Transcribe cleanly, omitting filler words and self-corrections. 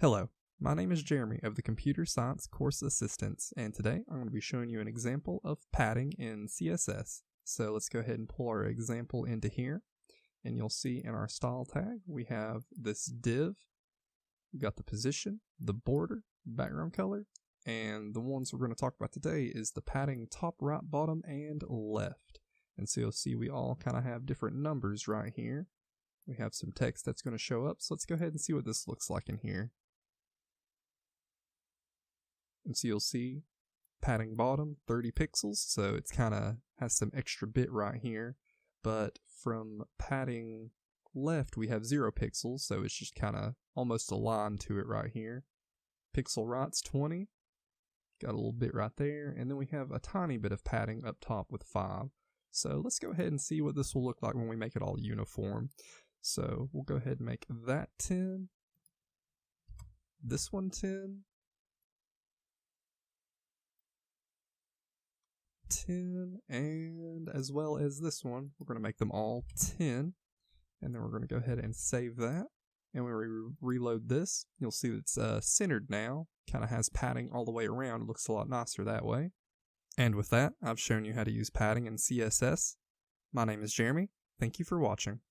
Hello, my name is Jeremy of the Computer Science Course Assistants, and today I'm going to be showing you an example of padding in CSS. So let's go ahead and pull our example into here, and you'll see in our style tag we have this div. We've got the position, the border, background color, and the ones we're going to talk about today is the padding top, right, bottom, and left. And so you'll see we all kind of have different numbers right here. We have some text that's going to show up, so let's go ahead and see what this looks like in here. And so you'll see padding bottom 30 pixels, so it's kind of has some extra bit right here. But from padding left we have 0 pixels, so it's just kind of almost aligned to it right here. Pixel right's 20, got a little bit right there, and then we have a tiny bit of padding up top with 5. So let's go ahead and see what this will look like when we make it all uniform. So we'll go ahead and make that 10, this one 10, 10, and as well as this one, we're going to make them all 10, and then we're going to go ahead and save that. And when we reload this, you'll see that it's centered now, kind of has padding all the way around. It looks a lot nicer that way. And with that, I've shown you how to use padding in CSS. My name is Jeremy. Thank you for watching.